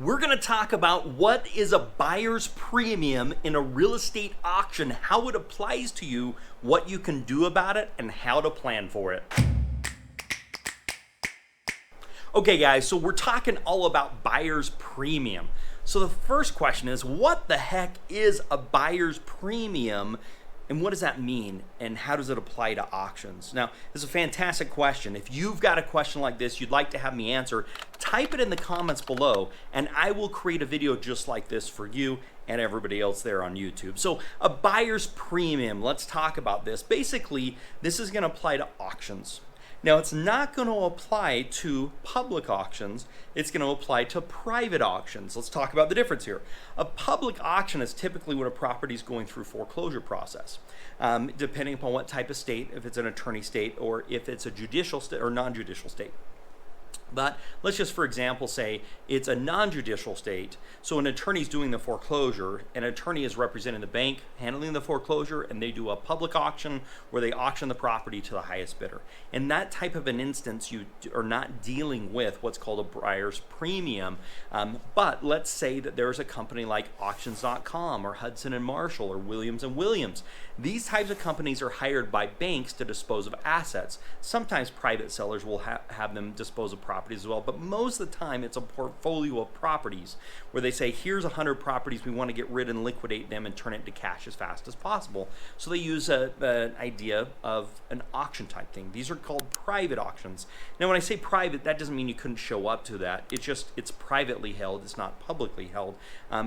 we're going to talk about what is a buyer's premium in a real estate auction, how it applies to you, what you can do about it, and how to plan for it. Okay guys, so we're talking all about buyer's premium. So the first question is, what the heck is a buyer's premium? And what does that mean? And how does it apply to auctions? Now, this is a fantastic question. If you've got a question like this you'd like to have me answer, type it in the comments below and I will create a video just like this for you and everybody else there on YouTube. So a buyer's premium, let's talk about this. Basically, this is gonna apply to auctions. Now, it's not going to apply to public auctions. It's going to apply to private auctions. Let's talk about the difference here. A public auction is typically when a property is going through foreclosure process, depending upon what type of state, if it's an attorney state or if it's a judicial state or non-judicial state. But let's just, for example, say it's a non-judicial state. So an attorney is doing the foreclosure, an attorney is representing the bank, handling the foreclosure, and they do a public auction where they auction the property to the highest bidder. In that type of an instance, you are not dealing with what's called a buyer's premium. But let's say that there's a company like auctions.com or Hudson and Marshall or Williams and Williams. These types of companies are hired by banks to dispose of assets. Sometimes private sellers will have them dispose of properties as well, but most of the time it's a portfolio of properties where they say, here's 100 properties, we want to get rid and liquidate them and turn it into cash as fast as possible. So they use an idea of an auction type thing. These are called private auctions. Now when I say private, that doesn't mean you couldn't show up to that. It's privately held, it's not publicly held.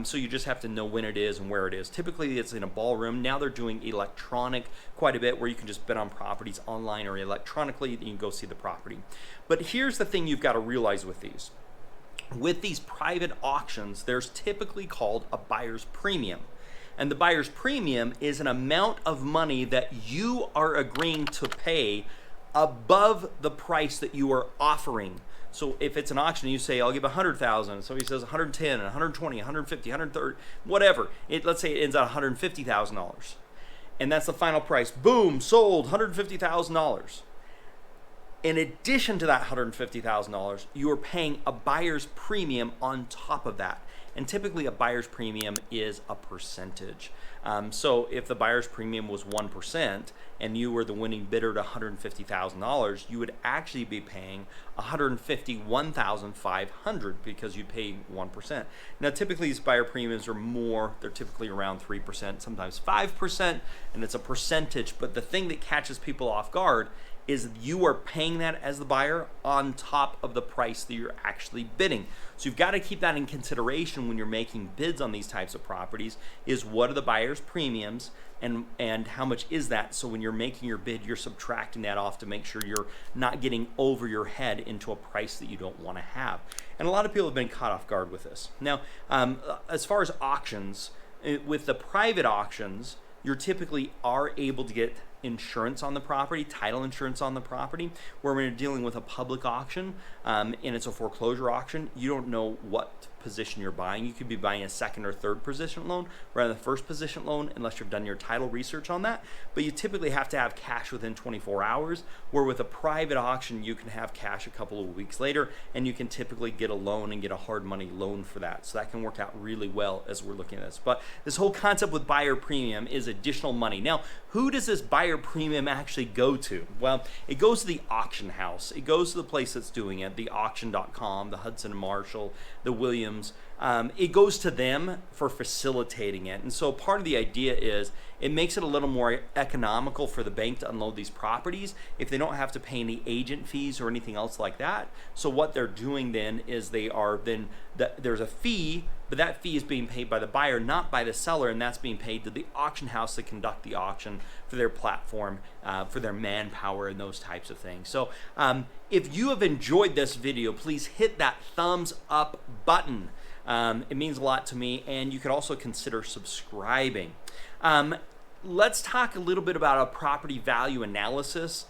So you just have to know when it is and where it is. Typically it's in a ballroom. Now they're doing electronic quite a bit where you can just bid on properties online or electronically, and you can go see the property. But here's the thing you've got to realize with these. With these private auctions, there's typically called a buyer's premium. And the buyer's premium is an amount of money that you are agreeing to pay above the price that you are offering. So if it's an auction, you say, I'll give 100,000. So he says 110, 120, 150, 130, whatever. Let's say it ends at $150,000. And that's the final price. Boom, sold, $150,000. In addition to that $150,000, you are paying a buyer's premium on top of that. And typically a buyer's premium is a percentage. So if the buyer's premium was 1% and you were the winning bidder at $150,000, you would actually be paying $151,500 because you pay 1%. Now typically these buyer premiums are more, they're typically around 3%, sometimes 5%, and it's a percentage. But the thing that catches people off guard is you are paying that as the buyer on top of the price that you're actually bidding. So you've got to keep that in consideration when you're making bids on these types of properties, is what are the buyer's premiums and how much is that? So when you're making your bid, you're subtracting that off to make sure you're not getting over your head into a price that you don't want to have. And a lot of people have been caught off guard with this. Now, as far as auctions, with the private auctions, you typically are able to get insurance on the property, title insurance on the property. Where when you're dealing with a public auction and it's a foreclosure auction, you don't know what position you're buying. You could be buying a second or third position loan rather than the first position loan unless you've done your title research on that. But you typically have to have cash within 24 hours, where with a private auction you can have cash a couple of weeks later, and you can typically get a loan and get a hard money loan for that. So that can work out really well as we're looking at this. But this whole concept with buyer premium is additional money. Now, who does this buyer premium actually go to? Well, it goes to the auction house. It goes to the place that's doing it, the auction.com, the Hudson and Marshall, the Williams. It goes to them for facilitating it. And so part of the idea is it makes it a little more economical for the bank to unload these properties if they don't have to pay any agent fees or anything else like that. So what they're doing then is there's a fee, but that fee is being paid by the buyer, not by the seller, and that's being paid to the auction house to conduct the auction for their platform, for their manpower and those types of things. So if you have enjoyed this video, please hit that thumbs up button. It means a lot to me, and you could also consider subscribing. Let's talk a little bit about a property value analysis.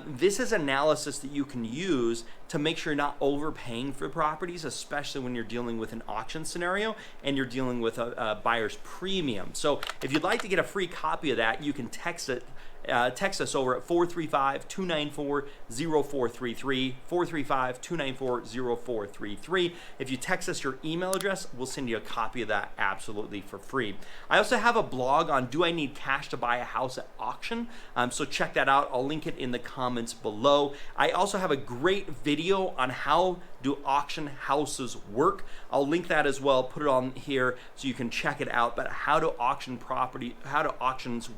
This is analysis that you can use to make sure you're not overpaying for properties, especially when you're dealing with an auction scenario and you're dealing with a buyer's premium. So if you'd like to get a free copy of that, you can text it text us over at 435-294-0433, 435-294-0433. If you text us your email address, we'll send you a copy of that absolutely for free. I also have a blog on do I need cash to buy a house at auction, so check that out. I'll link it in the comments below. I also have a great video on how do auction houses work. I'll link that as well, put it on here so you can check it out. But how do auctions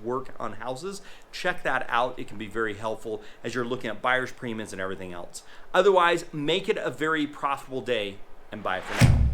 work on houses? Check that out. It can be very helpful as you're looking at buyer's premiums and everything else. Otherwise, make it a very profitable day and bye for now.